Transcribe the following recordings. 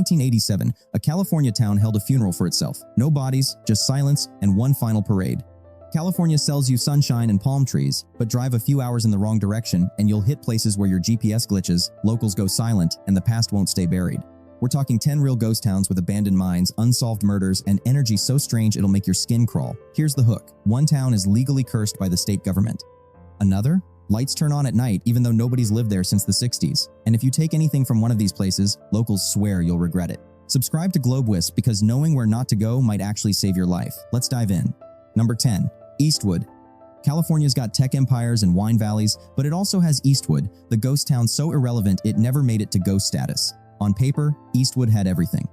1987, a California town held a funeral for itself. No bodies, just silence and one final parade. California sells you sunshine and palm trees, but drive a few hours in the wrong direction and you'll hit places where your GPS glitches, locals go silent, and the past won't stay buried. We're talking 10 real ghost towns with abandoned mines, unsolved murders, and energy so strange it'll make your skin crawl. Here's the hook. One town is legally cursed by the state government. Another? Lights turn on at night even though nobody's lived there since the 60s. And if you take anything from one of these places, locals swear you'll regret it. Subscribe to GlobeWisp because knowing where not to go might actually save your life. Let's dive in. Number 10. Eastwood. California's got tech empires and wine valleys, but it also has Eastwood, the ghost town so irrelevant it never made it to ghost status. On paper, Eastwood had everything.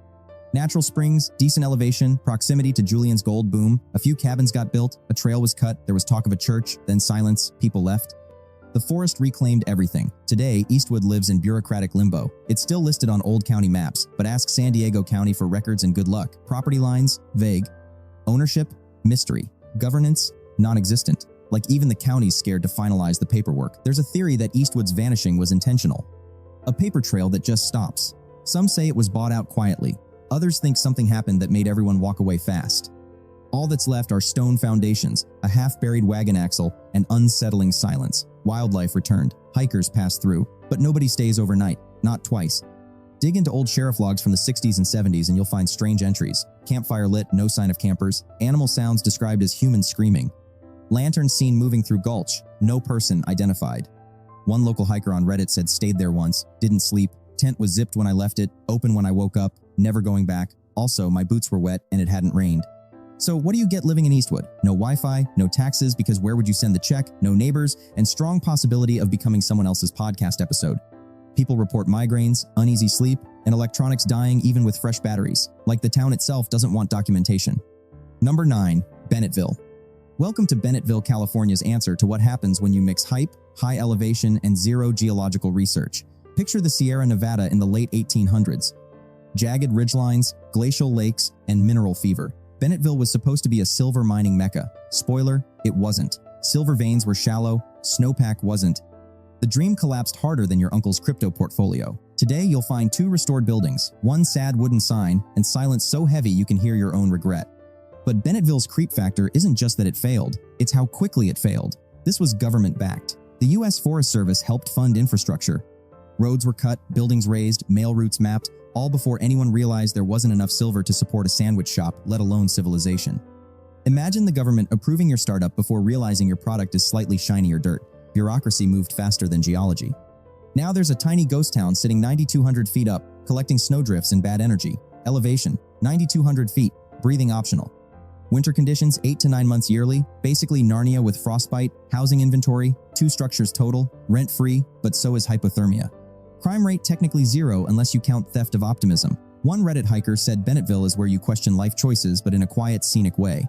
Natural springs, decent elevation, proximity to Julian's gold boom, a few cabins got built, a trail was cut, there was talk of a church, then silence, people left. The forest reclaimed everything. Today, Eastwood lives in bureaucratic limbo. It's still listed on old county maps, but ask San Diego County for records and good luck. Property lines? Vague. Ownership? Mystery. Governance? Non-existent. Like even the county's scared to finalize the paperwork. There's a theory that Eastwood's vanishing was intentional. A paper trail that just stops. Some say it was bought out quietly. Others think something happened that made everyone walk away fast. All that's left are stone foundations, a half-buried wagon axle, and unsettling silence. Wildlife returned. Hikers passed through, but nobody stays overnight. Not twice. Dig into old sheriff logs from the 60s and 70s and you'll find strange entries. Campfire lit, no sign of campers. Animal sounds described as human screaming. Lanterns seen moving through gulch. No person identified. One local hiker on Reddit said stayed there once, didn't sleep. Tent was zipped when I left it, open when I woke up, never going back. Also, my boots were wet and it hadn't rained. So what do you get living in Eastwood? No Wi-Fi, no taxes because where would you send the check, no neighbors, and strong possibility of becoming someone else's podcast episode. People report migraines, uneasy sleep, and electronics dying even with fresh batteries. Like the town itself doesn't want documentation. Number 9. Bennettville. Welcome to Bennettville, California's answer to what happens when you mix hype, high elevation, and zero geological research. Picture the Sierra Nevada in the late 1800s. Jagged ridgelines, glacial lakes, and mineral fever. Bennettville was supposed to be a silver mining mecca. Spoiler, it wasn't. Silver veins were shallow, snowpack wasn't. The dream collapsed harder than your uncle's crypto portfolio. Today, you'll find 2 restored buildings, one sad wooden sign, and silence so heavy you can hear your own regret. But Bennetville's creep factor isn't just that it failed, it's how quickly it failed. This was government-backed. The U.S. Forest Service helped fund infrastructure. Roads were cut, buildings raised, mail routes mapped, all before anyone realized there wasn't enough silver to support a sandwich shop, let alone civilization. Imagine the government approving your startup before realizing your product is slightly shinier dirt. Bureaucracy moved faster than geology. Now there's a tiny ghost town sitting 9,200 feet up, collecting snowdrifts and bad energy. Elevation, 9,200 feet, breathing optional. Winter conditions, 8 to 9 months yearly, basically Narnia with frostbite, housing inventory, 2 structures total, rent-free, but so is hypothermia. Crime rate technically 0 unless you count theft of optimism. One Reddit hiker said Bennettville is where you question life choices but in a quiet, scenic way.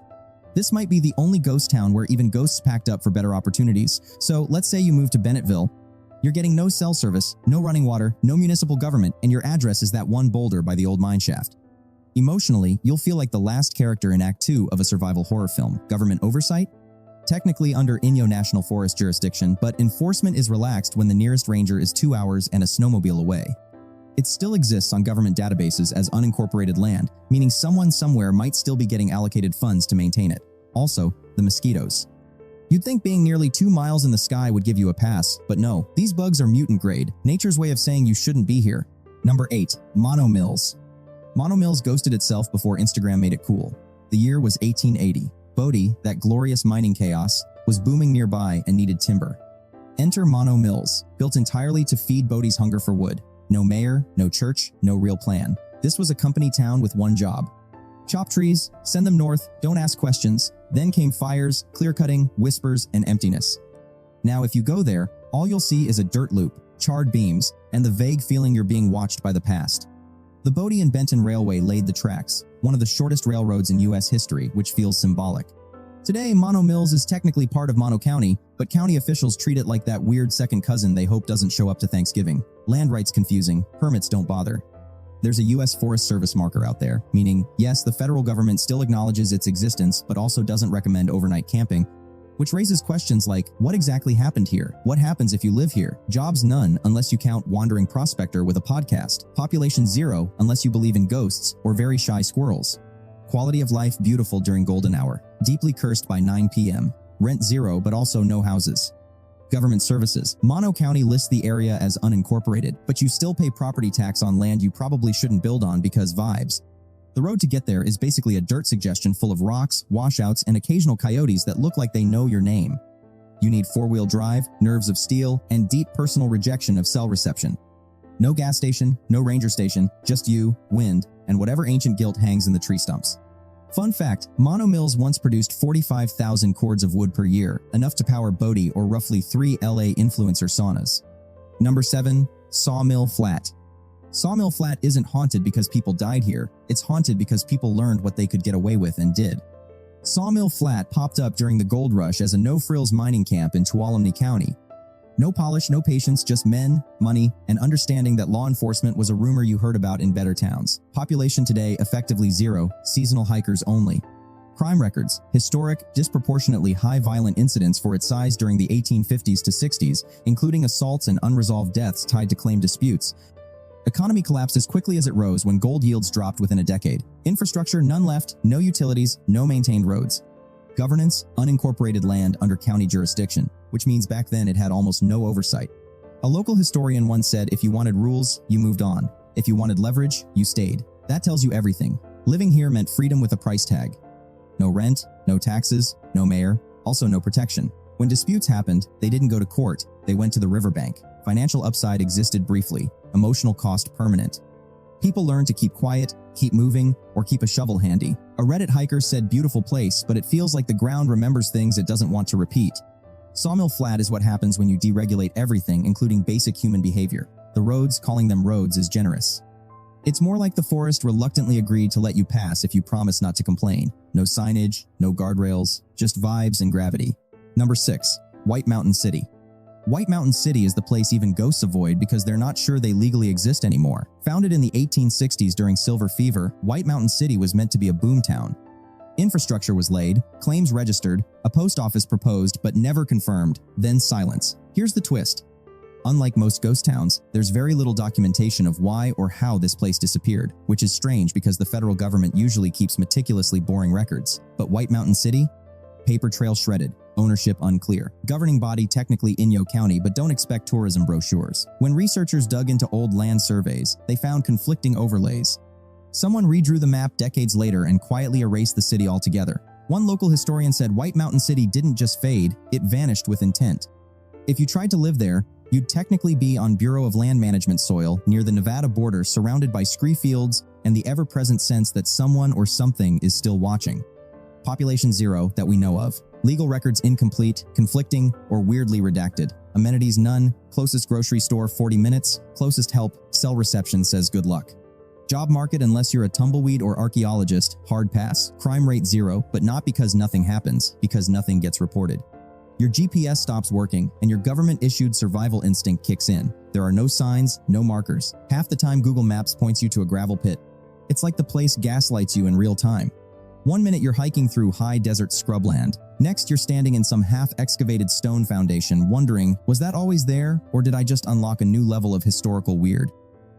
This might be the only ghost town where even ghosts packed up for better opportunities. So let's say you move to Bennettville. You're getting no cell service, no running water, no municipal government, and your address is that one boulder by the old mine shaft. Emotionally, you'll feel like the last character in Act 2 of a survival horror film. Government oversight? Technically under Inyo National Forest jurisdiction, but enforcement is relaxed when the nearest ranger is 2 hours and a snowmobile away. It still exists on government databases as unincorporated land, meaning someone somewhere might still be getting allocated funds to maintain it. Also, the mosquitoes. You'd think being nearly 2 miles in the sky would give you a pass, but no, these bugs are mutant grade, nature's way of saying you shouldn't be here. Number 8. Monomills. Monomills ghosted itself before Instagram made it cool. The year was 1880. Bodie, that glorious mining chaos, was booming nearby and needed timber. Enter Monomills, built entirely to feed Bodie's hunger for wood. No mayor, no church, no real plan. This was a company town with one job. Chop trees, send them north, don't ask questions. Then came fires, clear-cutting, whispers, and emptiness. Now if you go there, all you'll see is a dirt loop, charred beams, and the vague feeling you're being watched by the past. The Bodie and Benton Railway laid the tracks, one of the shortest railroads in U.S. history, which feels symbolic. Today, Monomills is technically part of Mono County, but county officials treat it like that weird second cousin they hope doesn't show up to Thanksgiving. Land rights confusing, permits don't bother. There's a U.S. Forest Service marker out there, meaning, yes, the federal government still acknowledges its existence, but also doesn't recommend overnight camping. which raises questions like, what exactly happened here? What happens if you live here? Jobs none unless you count wandering prospector with a podcast. Population 0 unless you believe in ghosts or very shy squirrels. Quality of life beautiful during golden hour. Deeply cursed by 9 p.m. Rent 0 but also no houses. Government services. Mono County lists the area as unincorporated, but you still pay property tax on land you probably shouldn't build on because vibes. The road to get there is basically a dirt suggestion full of rocks, washouts, and occasional coyotes that look like they know your name. You need four-wheel drive, nerves of steel, and deep personal rejection of cell reception. No gas station, no ranger station, just you, wind, and whatever ancient guilt hangs in the tree stumps. Fun fact, Monomills once produced 45,000 cords of wood per year, enough to power Bodie or roughly 3 LA influencer saunas. Number 7. Sawmill Flat. Sawmill Flat isn't haunted because people died here, it's haunted because people learned what they could get away with and did. Sawmill Flat popped up during the gold rush as a no-frills mining camp in Tuolumne County. No polish, no patience, just men, money, and understanding that law enforcement was a rumor you heard about in better towns. Population today effectively 0, seasonal hikers only. Crime records, historic, disproportionately high violent incidents for its size during the 1850s to 60s, including assaults and unresolved deaths tied to claim disputes. Economy collapsed as quickly as it rose when gold yields dropped within a decade. Infrastructure, none left, no utilities, no maintained roads. Governance, unincorporated land under county jurisdiction, which means back then it had almost no oversight. A local historian once said if you wanted rules, you moved on. If you wanted leverage, you stayed. That tells you everything. Living here meant freedom with a price tag. No rent, no taxes, no mayor, also no protection. When disputes happened, they didn't go to court, they went to the riverbank. Financial upside existed briefly, emotional cost permanent. People learned to keep quiet, keep moving, or keep a shovel handy. A Reddit hiker said beautiful place, but it feels like the ground remembers things it doesn't want to repeat. Sawmill Flat is what happens when you deregulate everything, including basic human behavior. The roads, calling them roads, is generous. It's more like the forest reluctantly agreed to let you pass if you promise not to complain. No signage, no guardrails, just vibes and gravity. Number 6. White Mountain City. White Mountain City is the place even ghosts avoid because they're not sure they legally exist anymore. Founded in the 1860s during Silver Fever, White Mountain City was meant to be a boomtown. Infrastructure was laid, claims registered, a post office proposed but never confirmed, then silence. Here's the twist. Unlike most ghost towns, there's very little documentation of why or how this place disappeared, which is strange because the federal government usually keeps meticulously boring records. But White Mountain City? Paper trail shredded. Ownership unclear. Governing body technically Inyo County, but don't expect tourism brochures. When researchers dug into old land surveys, they found conflicting overlays. Someone redrew the map decades later and quietly erased the city altogether. One local historian said White Mountain City didn't just fade, it vanished with intent. If you tried to live there, you'd technically be on Bureau of Land Management soil near the Nevada border, surrounded by scree fields and the ever-present sense that someone or something is still watching. Population 0 that we know of. Legal records incomplete, conflicting, or weirdly redacted. Amenities none. Closest grocery store 40 minutes. Closest help, cell reception says good luck. Job market unless you're a tumbleweed or archaeologist, hard pass. Crime rate 0, but not because nothing happens, because nothing gets reported. Your GPS stops working, and your government-issued survival instinct kicks in. There are no signs, no markers. Half the time Google Maps points you to a gravel pit. It's like the place gaslights you in real time. 1 minute you're hiking through high desert scrubland. Next you're standing in some half-excavated stone foundation wondering, was that always there, or did I just unlock a new level of historical weird?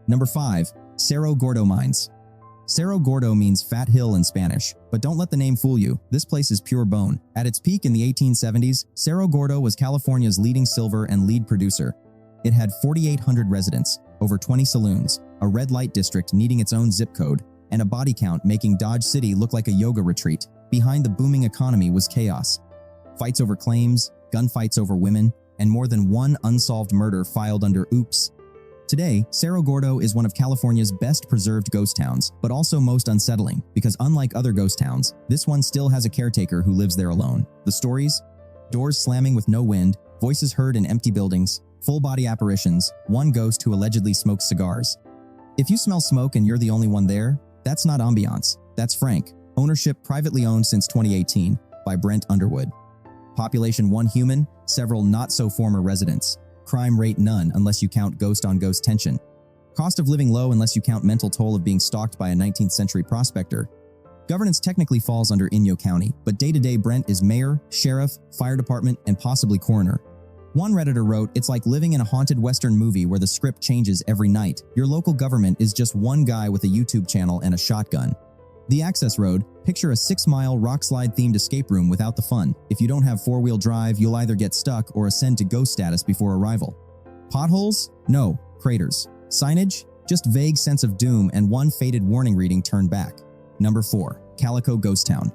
Number 5. Cerro Gordo Mines. Cerro Gordo means fat hill in Spanish, but don't let the name fool you. This place is pure bone. At its peak in the 1870s, Cerro Gordo was California's leading silver and lead producer. It had 4,800 residents, over 20 saloons, a red light district needing its own zip code, and a body count making Dodge City look like a yoga retreat. Behind the booming economy was chaos. Fights over claims, gunfights over women, and more than one unsolved murder filed under oops. Today, Cerro Gordo is one of California's best preserved ghost towns, but also most unsettling, because unlike other ghost towns, this one still has a caretaker who lives there alone. The stories? Doors slamming with no wind, voices heard in empty buildings, full-body apparitions, one ghost who allegedly smokes cigars. If you smell smoke and you're the only one there, that's not ambiance, that's frank. Ownership privately owned since 2018 by Brent Underwood. Population 1 human, several not-so-former residents. Crime rate none unless you count ghost-on-ghost tension. Cost of living low unless you count mental toll of being stalked by a 19th century prospector. Governance technically falls under Inyo County, but day-to-day Brent is mayor, sheriff, fire department, and possibly coroner. One Redditor wrote, "It's like living in a haunted Western movie where the script changes every night. Your local government is just one guy with a YouTube channel and a shotgun." The Access Road, picture a 6-mile rock-slide-themed escape room without the fun. If you don't have 4-wheel drive, you'll either get stuck or ascend to ghost status before arrival. Potholes? No, craters. Signage? Just vague sense of doom and one faded warning reading turned back. Number 4. Calico Ghost Town.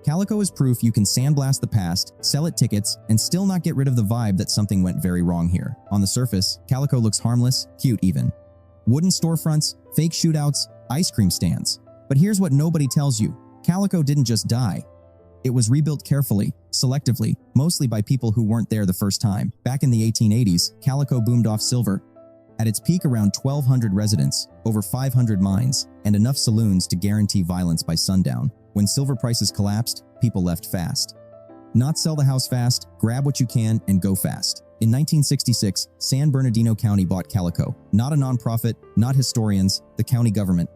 Calico is proof you can sandblast the past, sell it tickets, and still not get rid of the vibe that something went very wrong here. On the surface, Calico looks harmless, cute even. Wooden storefronts, fake shootouts, ice cream stands. But here's what nobody tells you. Calico didn't just die. It was rebuilt carefully, selectively, mostly by people who weren't there the first time. Back in the 1880s, Calico boomed off silver. At its peak, around 1,200 residents, over 500 mines, and enough saloons to guarantee violence by sundown. When silver prices collapsed, people left fast. Not sell the house fast, grab what you can, and go fast. In 1966, San Bernardino County bought Calico. Not a nonprofit, not historians, the county government.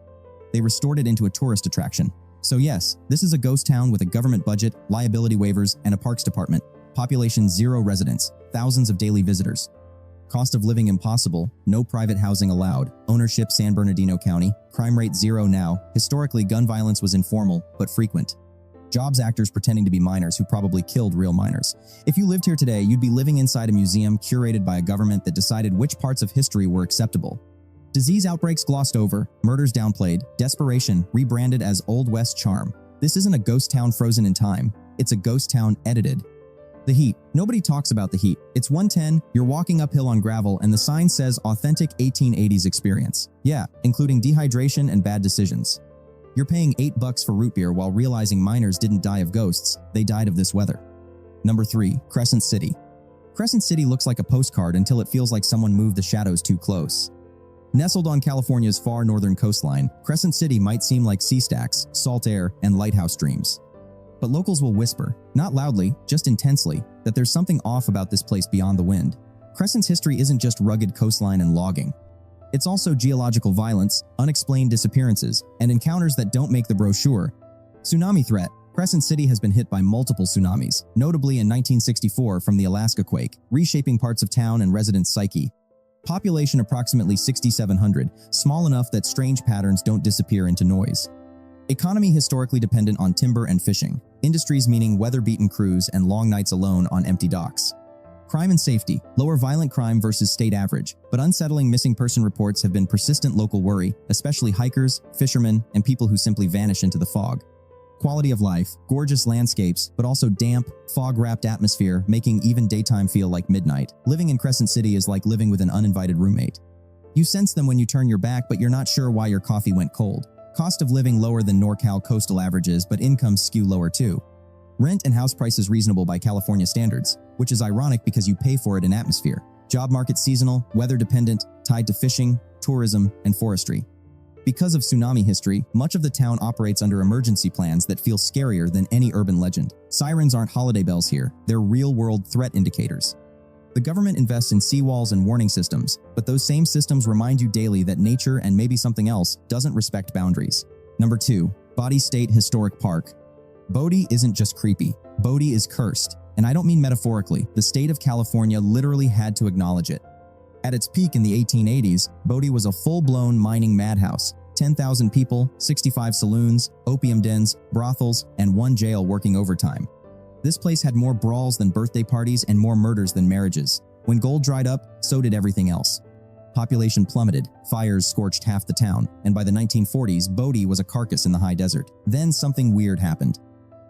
They restored it into a tourist attraction. So yes, this is a ghost town with a government budget, liability waivers, and a parks department. Population 0 residents, thousands of daily visitors. Cost of living impossible, no private housing allowed. Ownership San Bernardino County, crime rate 0 now. Historically, gun violence was informal, but frequent. Jobs actors pretending to be miners who probably killed real miners. If you lived here today, you'd be living inside a museum curated by a government that decided which parts of history were acceptable. Disease outbreaks glossed over, murders downplayed, desperation rebranded as Old West charm. This isn't a ghost town frozen in time, it's a ghost town edited. The heat. Nobody talks about the heat. It's 110, you're walking uphill on gravel, and the sign says authentic 1880s experience. Yeah, including dehydration and bad decisions. You're paying $8 for root beer while realizing miners didn't die of ghosts, they died of this weather. Number 3. Crescent City. Crescent City looks like a postcard until it feels like someone moved the shadows too close. Nestled on California's far northern coastline, Crescent City might seem like sea stacks, salt air, and lighthouse dreams. But locals will whisper, not loudly, just intensely, that there's something off about this place beyond the wind. Crescent's history isn't just rugged coastline and logging. It's also geological violence, unexplained disappearances, and encounters that don't make the brochure. Tsunami threat. Crescent City has been hit by multiple tsunamis, notably in 1964 from the Alaska quake, reshaping parts of town and residents' psyche. Population approximately 6,700, small enough that strange patterns don't disappear into noise. Economy historically dependent on timber and fishing. Industries meaning weather-beaten crews and long nights alone on empty docks. Crime and safety, lower violent crime versus state average, but unsettling missing person reports have been persistent local worry, especially hikers, fishermen, and people who simply vanish into the fog. Quality of life, gorgeous landscapes, but also damp, fog-wrapped atmosphere, making even daytime feel like midnight. Living in Crescent City is like living with an uninvited roommate. You sense them when you turn your back, but you're not sure why your coffee went cold. Cost of living lower than NorCal coastal averages, but incomes skew lower too. Rent and house prices reasonable by California standards, which is ironic because you pay for it in atmosphere. Job market seasonal, weather dependent, tied to fishing, tourism, and forestry. Because of tsunami history, much of the town operates under emergency plans that feel scarier than any urban legend. Sirens aren't holiday bells here, they're real-world threat indicators. The government invests in seawalls and warning systems, but those same systems remind you daily that nature and maybe something else doesn't respect boundaries. Number 2. Bodie State Historic Park. Bodie isn't just creepy. Bodie is cursed. And I don't mean metaphorically, the state of California literally had to acknowledge it. At its peak in the 1880s, Bodie was a full-blown mining madhouse. 10,000 people, 65 saloons, opium dens, brothels, and one jail working overtime. This place had more brawls than birthday parties and more murders than marriages. When gold dried up, so did everything else. Population plummeted, fires scorched half the town, and by the 1940s, Bodie was a carcass in the high desert. Then something weird happened.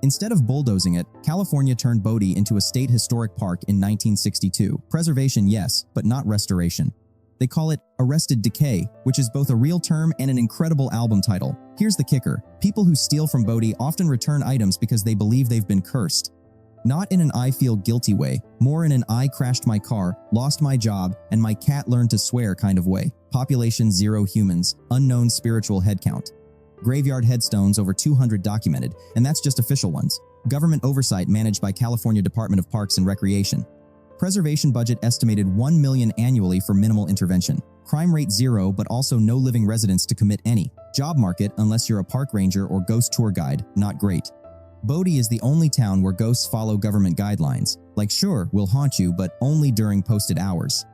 Instead of bulldozing it, California turned Bodie into a state historic park in 1962. Preservation, yes, but not restoration. They call it Arrested Decay, which is both a real term and an incredible album title. Here's the kicker. People who steal from Bodie often return items because they believe they've been cursed. Not in an I feel guilty way, more in an I crashed my car, lost my job, and my cat learned to swear kind of way. Population 0 humans, unknown spiritual headcount. Graveyard headstones over 200 documented, and that's just official ones. Government oversight managed by California Department of Parks and Recreation. Preservation budget estimated $1 million annually for minimal intervention. Crime rate 0, but also no living residents to commit any. Job market, unless you're a park ranger or ghost tour guide, not great. Bodie is the only town where ghosts follow government guidelines. Like sure, we'll haunt you, but only during posted hours.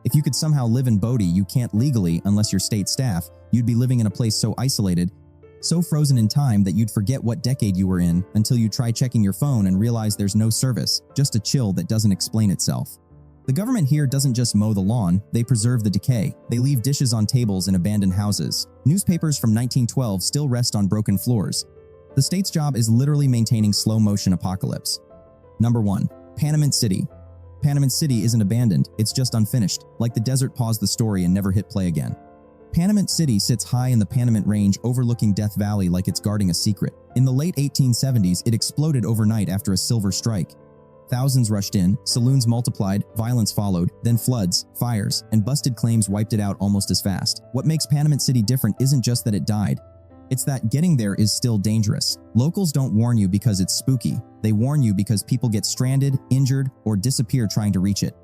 If you could somehow live in Bodie, you can't legally unless you're state staff. You'd be living in a place so isolated, so frozen in time that you'd forget what decade you were in until you try checking your phone and realize there's no service, just a chill that doesn't explain itself. The government here doesn't just mow the lawn, they preserve the decay. They leave dishes on tables in abandoned houses. Newspapers from 1912 still rest on broken floors. The state's job is literally maintaining slow-motion apocalypse. Number 1. Panamint City. Panamint City isn't abandoned, it's just unfinished, like the desert paused the story and never hit play again. Panamint City sits high in the Panamint Range overlooking Death Valley like it's guarding a secret. In the late 1870s, it exploded overnight after a silver strike. Thousands rushed in, saloons multiplied, violence followed, then floods, fires, and busted claims wiped it out almost as fast. What makes Panamint City different isn't just that it died. It's that getting there is still dangerous. Locals don't warn you because it's spooky. They warn you because people get stranded, injured, or disappear trying to reach it.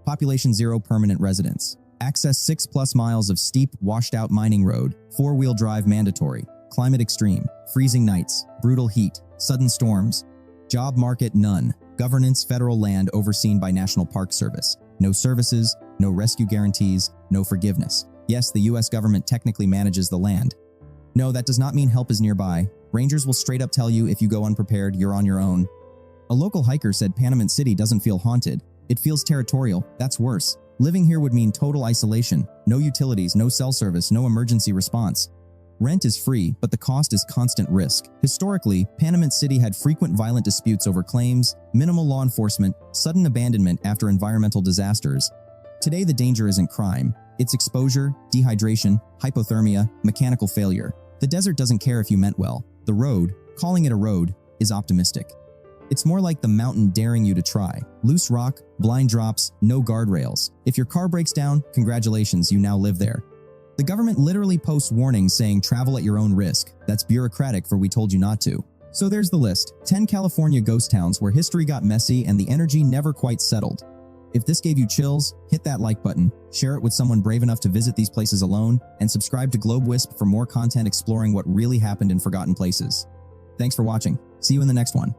Population 0 permanent residents. Access 6+ miles of steep, washed-out mining road. 4-wheel drive mandatory. Climate extreme. Freezing nights. Brutal heat. Sudden storms. Job market none. Governance federal land overseen by National Park Service. No services, no rescue guarantees, no forgiveness. Yes, the US government technically manages the land. No, that does not mean help is nearby. Rangers will straight up tell you if you go unprepared, you're on your own. A local hiker said Panamint City doesn't feel haunted. It feels territorial. That's worse. Living here would mean total isolation. No utilities, no cell service, no emergency response. Rent is free, but the cost is constant risk. Historically, Panamint City had frequent violent disputes over claims, minimal law enforcement, sudden abandonment after environmental disasters. Today, the danger isn't crime. It's exposure, dehydration, hypothermia, mechanical failure. The desert doesn't care if you meant well. The road, calling it a road, is optimistic. It's more like the mountain daring you to try. Loose rock, blind drops, no guardrails. If your car breaks down, congratulations, you now live there. The government literally posts warnings saying travel at your own risk. That's bureaucratic for we told you not to. So there's the list. 10 California ghost towns where history got messy and the energy never quite settled. If this gave you chills, hit that like button, share it with someone brave enough to visit these places alone, and subscribe to Globe Wisp for more content exploring what really happened in forgotten places. Thanks for watching. See you in the next one.